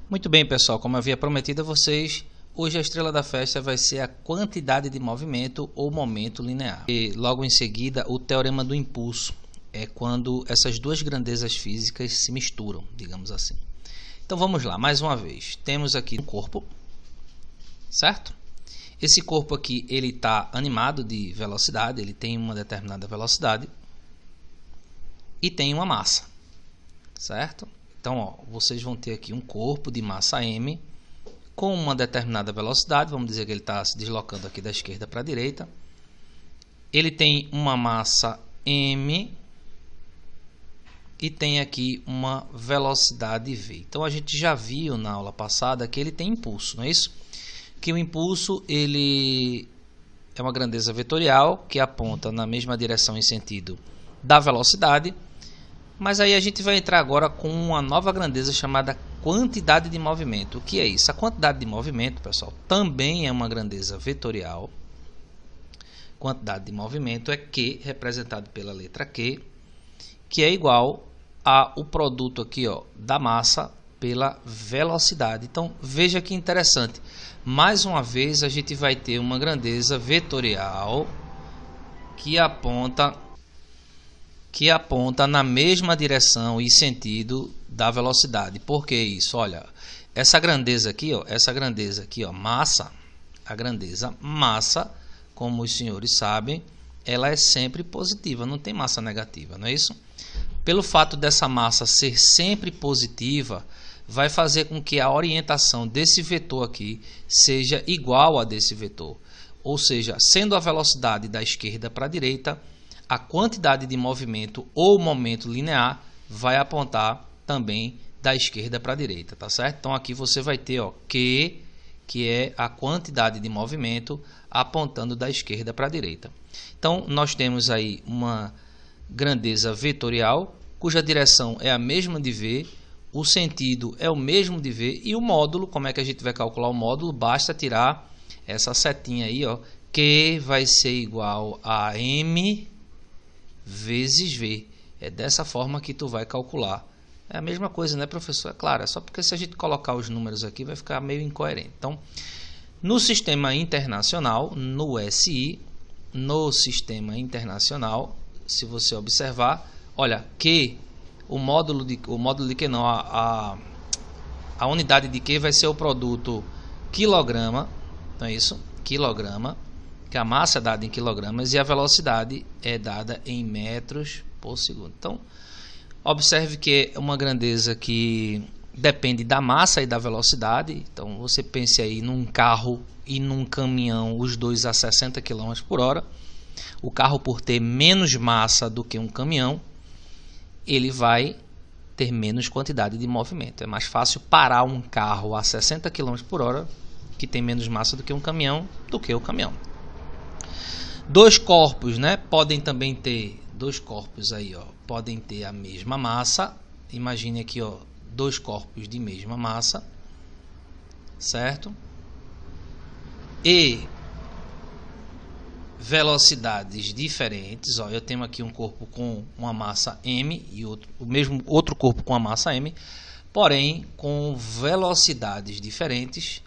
Muito bem, pessoal, como eu havia prometido a vocês, hoje a estrela da festa vai ser a quantidade de movimento ou momento linear. E logo em seguida, o teorema do impulso é quando essas duas grandezas físicas se misturam, digamos assim. Então vamos lá, mais uma vez. Temos aqui um corpo, certo? Esse corpo aqui, ele está animado de velocidade, ele tem uma determinada velocidade e tem uma massa, certo? Então, ó, vocês vão ter aqui um corpo de massa m com uma determinada velocidade. Vamos dizer que ele está se deslocando aqui da esquerda para a direita. Ele tem uma massa m e tem aqui uma velocidade v. Então, a gente já viu na aula passada que ele tem impulso, não é isso? Que o impulso ele é uma grandeza vetorial que aponta na mesma direção e sentido da velocidade. Mas aí a gente vai entrar agora com uma nova grandeza chamada quantidade de movimento. O que é isso? A quantidade de movimento, pessoal, também é uma grandeza vetorial. Quantidade de movimento é Q, representado pela letra Q, que é igual ao produto aqui, ó, da massa pela velocidade. Então, veja que interessante. Mais uma vez, a gente vai ter uma grandeza vetorial que aponta na mesma direção e sentido da velocidade. Por que isso? Olha, essa grandeza aqui, ó, massa, a grandeza massa, como os senhores sabem, ela é sempre positiva, não tem massa negativa, não é isso? Pelo fato dessa massa ser sempre positiva, vai fazer com que a orientação desse vetor aqui seja igual a desse vetor. Ou seja, sendo a velocidade da esquerda para a direita, a quantidade de movimento ou momento linear vai apontar também da esquerda para a direita, tá certo? Então aqui você vai ter, ó, Q, que é a quantidade de movimento apontando da esquerda para a direita. Então nós temos aí uma grandeza vetorial, cuja direção é a mesma de V, o sentido é o mesmo de V e o módulo, como é que a gente vai calcular o módulo? Basta tirar essa setinha aí, ó, Q vai ser igual a M vezes V. É dessa forma que tu vai calcular. É a mesma coisa, né, professor? É claro, é só porque se a gente colocar os números aqui vai ficar meio incoerente. Então, no sistema internacional, no SI, no sistema internacional, se você observar, olha, Q, o módulo de Q não, a unidade de Q vai ser o produto quilograma, não é isso? Quilograma, que a massa é dada em quilogramas e a velocidade é dada em metros por segundo. Então, observe que é uma grandeza que depende da massa e da velocidade. Então, você pense aí num carro e num caminhão, os dois a 60 km por hora. O carro, por ter menos massa do que um caminhão, ele vai ter menos quantidade de movimento. É mais fácil parar um carro a 60 km por hora, que tem menos massa do que um caminhão, do que o caminhão. Dois corpos, né, podem também ter dois corpos aí, ó, podem ter a mesma massa. Imagine aqui, ó, dois corpos de mesma massa, certo? E velocidades diferentes, ó, eu tenho aqui um corpo com uma massa m e outro corpo com a massa m, porém com velocidades diferentes.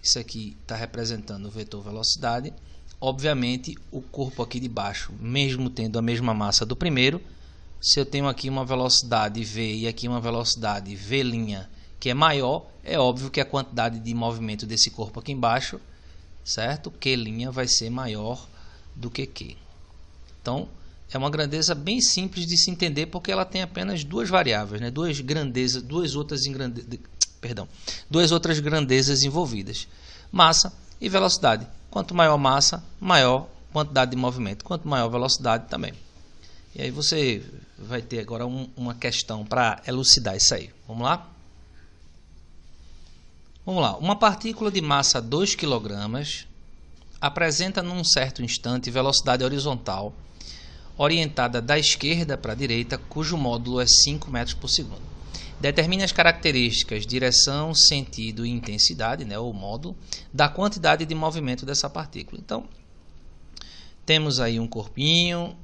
Isso aqui está representando o vetor velocidade. Obviamente, o corpo aqui de baixo, mesmo tendo a mesma massa do primeiro, se eu tenho aqui uma velocidade v e aqui uma velocidade v' que é maior, é óbvio que a quantidade de movimento desse corpo aqui embaixo, certo? Q' vai ser maior do que Q. Então, é uma grandeza bem simples de se entender, porque ela tem apenas duas variáveis, né? Duas outras grandezas envolvidas: massa e velocidade. Quanto maior massa, maior quantidade de movimento. Quanto maior velocidade também. E aí você vai ter agora uma questão para elucidar isso aí. Vamos lá? Vamos lá. Uma partícula de massa 2 kg apresenta num certo instante velocidade horizontal orientada da esquerda para a direita, cujo módulo é 5 metros por segundo. Determine as características, direção, sentido e intensidade, né, o módulo, da quantidade de movimento dessa partícula. Então, temos aí um corpinho.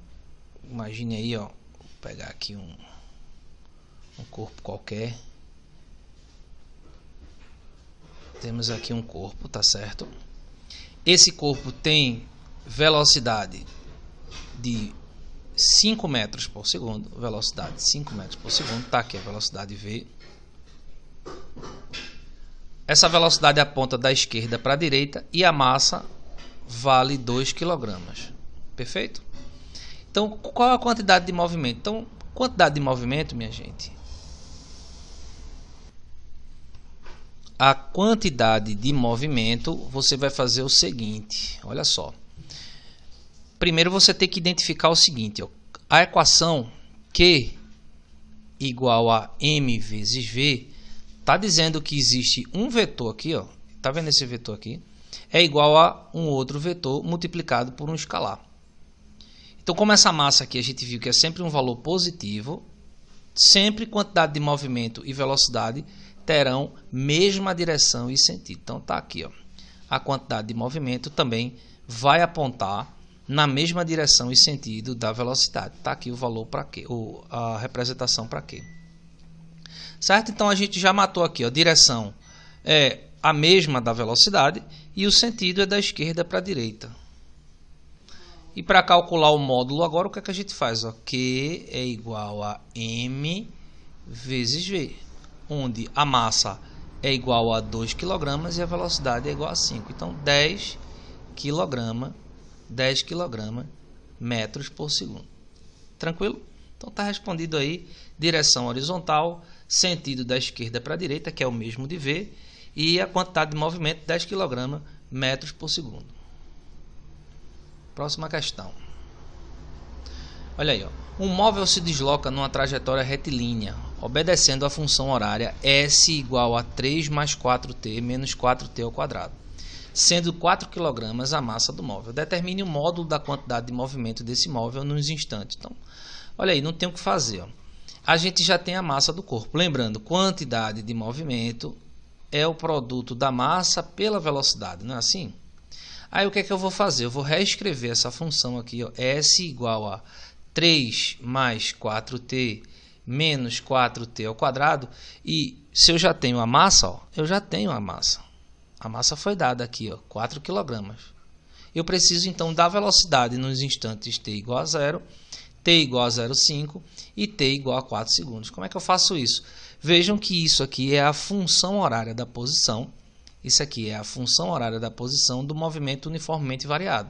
Imagine aí, ó, vou pegar aqui um corpo qualquer. Temos aqui um corpo, tá certo? Esse corpo tem velocidade de 5 metros por segundo, velocidade de 5 metros por segundo, tá aqui a velocidade V. Essa velocidade aponta da esquerda para a direita e a massa vale 2 kg. Perfeito? Então, qual é a quantidade de movimento? Então, quantidade de movimento, minha gente. A quantidade de movimento, você vai fazer o seguinte, olha só. Primeiro você tem que identificar o seguinte, ó, a equação Q igual a m vezes v está dizendo que existe um vetor aqui, ó, tá vendo esse vetor aqui? É igual a um outro vetor multiplicado por um escalar. Então, como essa massa aqui a gente viu que é sempre um valor positivo, sempre quantidade de movimento e velocidade terão mesma direção e sentido. Então tá aqui, ó. A quantidade de movimento também vai apontar na mesma direção e sentido da velocidade. Tá aqui o valor para Q, a representação para Q. Certo? Então a gente já matou aqui, ó. A direção é a mesma da velocidade e o sentido é da esquerda para a direita. E para calcular o módulo agora, o que é que a gente faz? Ó? Q é igual a m vezes v, onde a massa é igual a 2 kg e a velocidade é igual a 5. Então 10 kg metros por segundo. Tranquilo? Então está respondido aí, direção horizontal, sentido da esquerda para a direita, que é o mesmo de v, e a quantidade de movimento 10 kg metros por segundo. Próxima questão. Olha aí, ó. Um móvel se desloca numa trajetória retilínea, obedecendo a função horária S igual a 3 mais 4t menos 4t ao quadrado, sendo 4 kg a massa do móvel. Determine o módulo da quantidade de movimento desse móvel nos instantes. Então, olha aí, não tem o que fazer. Ó. A gente já tem a massa do corpo. Lembrando, quantidade de movimento é o produto da massa pela velocidade, não é assim? Aí o que é que eu vou fazer? Eu vou reescrever essa função aqui, ó, S igual a 3 mais 4t menos 4t ao quadrado. E se eu já tenho a massa, ó, eu já tenho a massa. A massa foi dada aqui, ó, 4 kg. Eu preciso então da velocidade nos instantes t igual a 0, t igual a 0,5 e t igual a 4 segundos. Como é que eu faço isso? Vejam que isso aqui é a função horária da posição. Isso aqui é a função horária da posição do movimento uniformemente variado.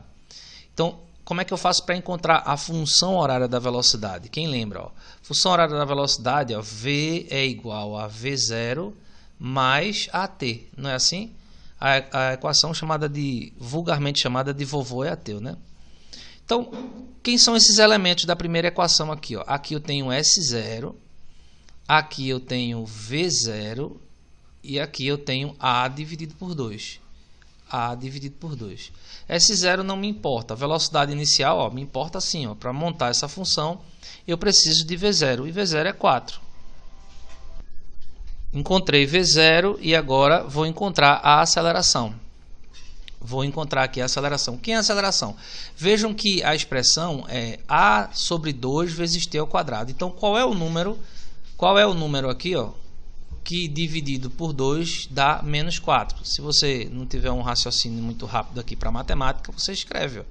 Então, como é que eu faço para encontrar a função horária da velocidade? Quem lembra? Ó, função horária da velocidade, ó, V é igual a V0 mais AT. Não é assim? A equação vulgarmente chamada de vovô é AT, né? Então, quem são esses elementos da primeira equação aqui? Ó? Aqui eu tenho S0, aqui eu tenho V0 e aqui eu tenho A dividido por 2. A dividido por 2. S0 não me importa. A velocidade inicial, ó, me importa assim. Para montar essa função, eu preciso de V0. E V0 é 4. Encontrei V0 e agora vou encontrar a aceleração. Vou encontrar aqui a aceleração. Quem é a aceleração? Vejam que a expressão é A sobre 2 vezes t ao quadrado. Então, qual é o número? Qual é o número aqui, ó? Que dividido por 2 dá menos 4. Se você não tiver um raciocínio muito rápido aqui para matemática, você escreve, ó,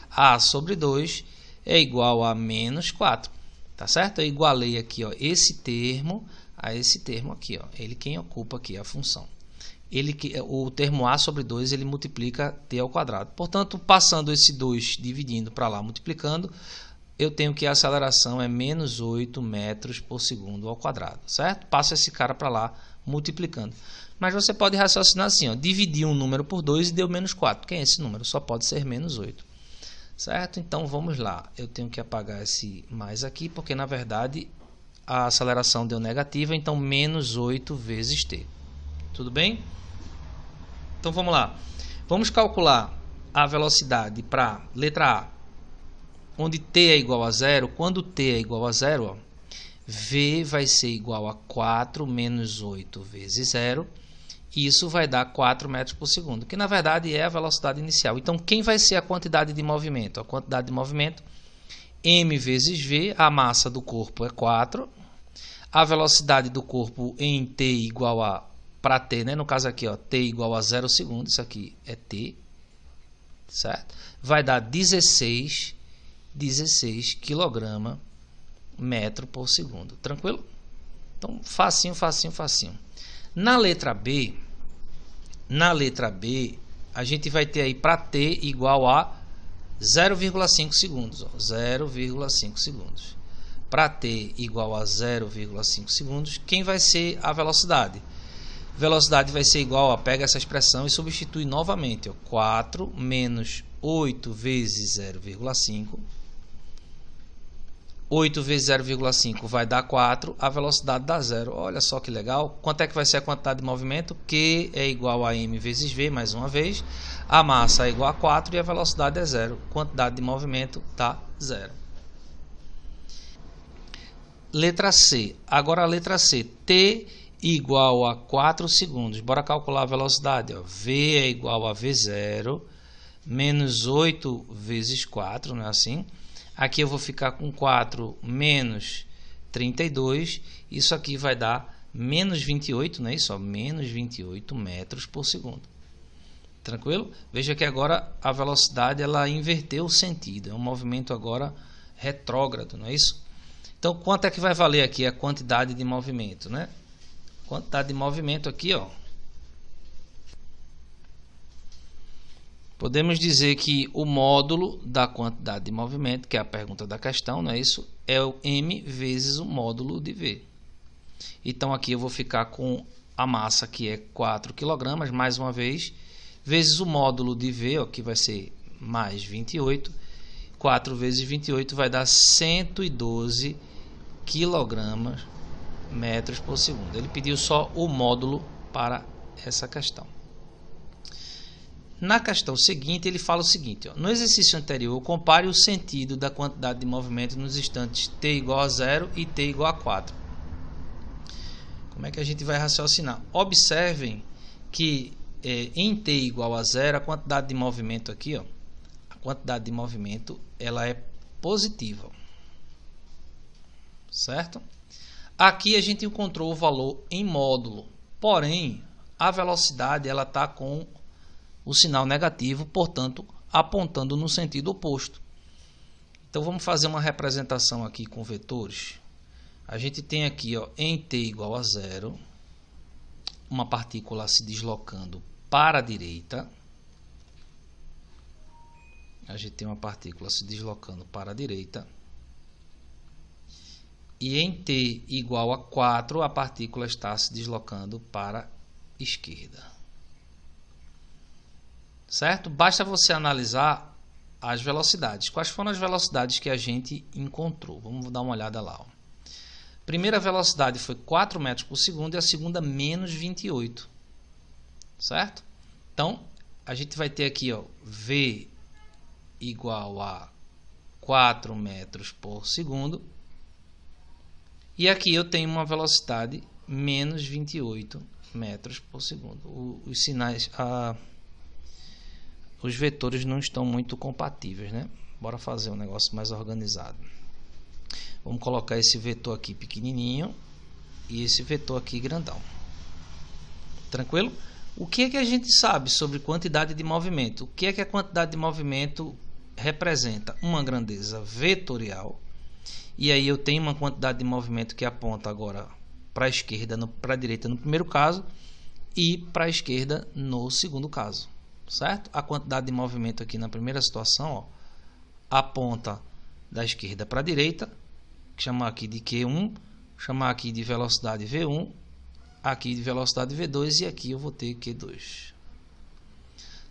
A sobre 2 é igual a menos 4. Tá certo? Eu igualei aqui, ó, esse termo a esse termo aqui, ó. Ele quem ocupa aqui a função. O termo A sobre 2 ele multiplica t ao quadrado. Portanto, passando esse 2 dividindo para lá, multiplicando, eu tenho que a aceleração é menos 8 metros por segundo ao quadrado, certo? Passa esse cara para lá, multiplicando. Mas você pode raciocinar assim, ó, dividir um número por 2 e deu menos 4. Quem é esse número? Só pode ser menos 8. Certo? Então, vamos lá. Eu tenho que apagar esse mais aqui, porque, na verdade, a aceleração deu negativa, então, menos 8 vezes t. Tudo bem? Então, vamos lá. Vamos calcular a velocidade para letra A, onde t é igual a 0. Quando t é igual a 0, ó, v vai ser igual a 4 menos 8 vezes 0. Isso vai dar 4 metros por segundo, que na verdade é a velocidade inicial. Então, quem vai ser a quantidade de movimento? A quantidade de movimento, m vezes v, a massa do corpo é 4. A velocidade do corpo em t igual a, para t, né? No caso aqui, ó, t igual a 0 segundos, isso aqui é t, certo? Vai dar 16 kg metro por segundo, tranquilo? Então, facinho, facinho, facinho. Na letra B, a gente vai ter aí para t igual a 0,5 segundos, 0,5 segundos. Para t igual a 0,5 segundos, quem vai ser a velocidade? Velocidade vai ser igual a, pega essa expressão e substitui novamente, ó, 4 menos 8 vezes 0,5. 8 vezes 0,5 vai dar 4, a velocidade dá 0. Olha só que legal. Quanto é que vai ser a quantidade de movimento? Q é igual a m vezes v, mais uma vez. A massa é igual a 4 e a velocidade é 0. Quantidade de movimento dá 0. Letra C. Agora a letra C. T igual a 4 segundos. Bora calcular a velocidade. Ó. V é igual a V0 menos 8 vezes 4, não é assim? Aqui eu vou ficar com 4 menos 32. Isso aqui vai dar menos 28, não é isso? Ó, menos 28 metros por segundo. Tranquilo? Veja que agora a velocidade ela inverteu o sentido. É um movimento agora retrógrado, não é isso? Então, quanto é que vai valer aqui a quantidade de movimento, né? Quantidade de movimento aqui, ó. Podemos dizer que o módulo da quantidade de movimento, que é a pergunta da questão, não é isso? É o m vezes o módulo de v. Então aqui eu vou ficar com a massa que é 4 kg, mais uma vez, vezes o módulo de v, ó, que vai ser mais 28. 4 vezes 28 vai dar 112 kg metros por segundo. Ele pediu só o módulo para essa questão. Na questão seguinte, ele fala o seguinte, ó, no exercício anterior, compare o sentido da quantidade de movimento nos instantes t igual a 0 e t igual a 4. Como é que a gente vai raciocinar? Observem que em t igual a 0, a quantidade de movimento aqui, ó, a quantidade de movimento ela é positiva, certo? Aqui a gente encontrou o valor em módulo, porém a velocidade ela está com o sinal negativo, portanto, apontando no sentido oposto. Então, vamos fazer uma representação aqui com vetores. A gente tem aqui, ó, em t igual a 0, uma partícula se deslocando para a direita. A gente tem uma partícula se deslocando para a direita. E em t igual a 4, a partícula está se deslocando para a esquerda. Certo? Basta você analisar as velocidades. Quais foram as velocidades que a gente encontrou? Vamos dar uma olhada lá. Ó. Primeira velocidade foi 4 metros por segundo e a segunda menos 28. Certo? Então, a gente vai ter aqui, ó, V igual a 4 metros por segundo. E aqui eu tenho uma velocidade menos 28 metros por segundo. Os sinais... os vetores não estão muito compatíveis, né? Bora fazer um negócio mais organizado. Vamos colocar esse vetor aqui pequenininho e esse vetor aqui grandão. Tranquilo? O que é que a gente sabe sobre quantidade de movimento? O que é que a quantidade de movimento representa? Uma grandeza vetorial. E aí eu tenho uma quantidade de movimento que aponta agora para a esquerda, para a direita no primeiro caso e para a esquerda no segundo caso. Certo? A quantidade de movimento aqui na primeira situação, ó, aponta da esquerda para a direita, chamar aqui de Q1, chamar aqui de velocidade V1, aqui de velocidade V2 e aqui eu vou ter Q2.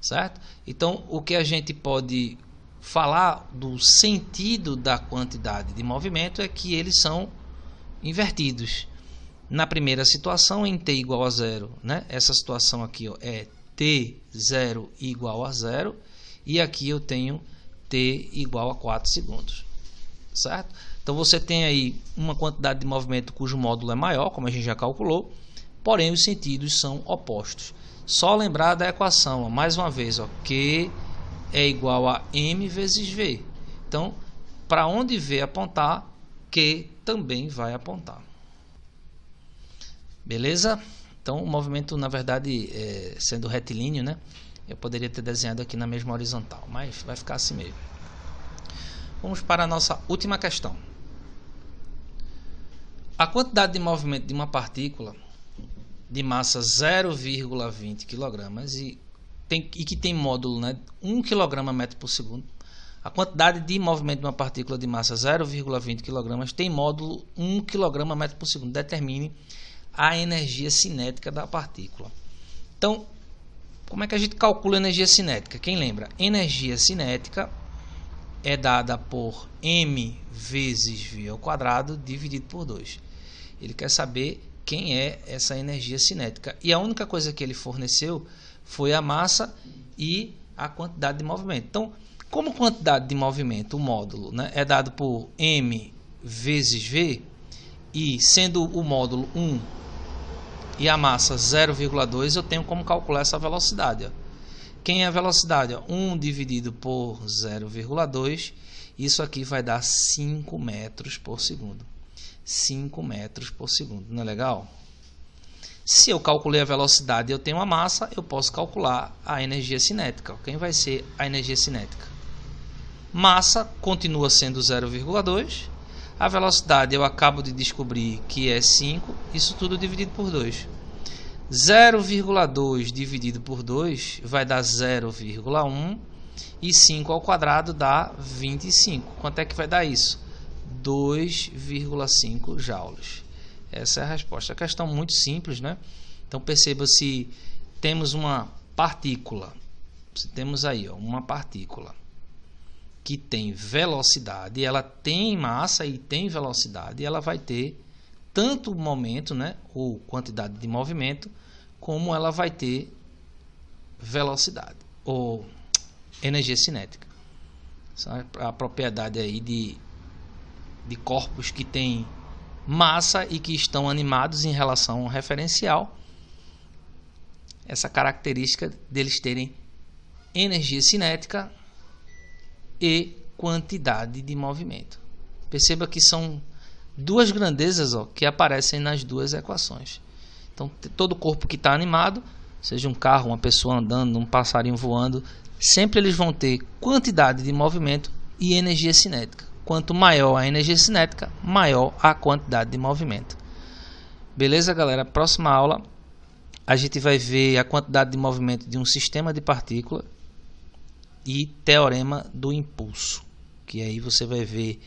Certo? Então, o que a gente pode falar do sentido da quantidade de movimento é que eles são invertidos. Na primeira situação, em t igual a 0, né? Essa situação aqui, ó, é t0 igual a 0 e aqui eu tenho t igual a 4 segundos, certo? Então você tem aí uma quantidade de movimento cujo módulo é maior, como a gente já calculou, porém os sentidos são opostos. Só lembrar da equação, ó, mais uma vez, ó, Q é igual a m vezes v. Então, para onde v apontar, Q também vai apontar. Beleza? Então o movimento, na verdade, sendo retilíneo, né, eu poderia ter desenhado aqui na mesma horizontal, mas vai ficar assim mesmo. Vamos para a nossa última questão. A quantidade de movimento de uma partícula de massa 0,20 kg e que tem módulo, né, 1 kg/m por segundo. A quantidade de movimento de uma partícula de massa 0,20 kg tem módulo 1 kg/m por segundo. Determine a energia cinética da partícula. Então, como é que a gente calcula a energia cinética? Quem lembra? Energia cinética é dada por m vezes v ao quadrado dividido por 2. Ele quer saber quem é essa energia cinética. E a única coisa que ele forneceu foi a massa e a quantidade de movimento. Então, como quantidade de movimento, o módulo, né, é dado por m vezes v, e sendo o módulo 1 e a massa 0,2, eu tenho como calcular essa velocidade. Ó. Quem é a velocidade? Ó? 1 dividido por 0,2, isso aqui vai dar 5 metros por segundo. 5 metros por segundo, não é legal? Se eu calculei a velocidade e eu tenho a massa, eu posso calcular a energia cinética. Quem vai ser a energia cinética? Massa continua sendo 0,2. A velocidade eu acabo de descobrir que é 5. Isso tudo dividido por 2. 0,2 dividido por 2 vai dar 0,1. E 5 ao quadrado dá 25. Quanto é que vai dar isso? 2,5 joules. Essa é a resposta. A questão muito simples, né? Então perceba, se temos uma partícula, se temos aí, ó, uma partícula que tem velocidade, ela tem massa e tem velocidade, ela vai ter tanto momento, né, ou quantidade de movimento, como ela vai ter velocidade ou energia cinética. Essa é a propriedade aí de corpos que têm massa e que estão animados em relação ao referencial. Essa característica deles terem energia cinética e quantidade de movimento. Perceba que são duas grandezas, ó, que aparecem nas duas equações. Então, todo corpo que está animado, seja um carro, uma pessoa andando, um passarinho voando, sempre eles vão ter quantidade de movimento e energia cinética. Quanto maior a energia cinética, maior a quantidade de movimento. Beleza, galera? Próxima aula a gente vai ver a quantidade de movimento de um sistema de partícula e teorema do impulso, que aí você vai ver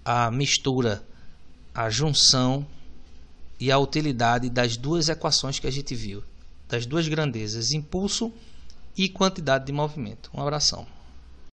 a mistura, a junção e a utilidade das duas equações que a gente viu, das duas grandezas, impulso e quantidade de movimento. Um abração.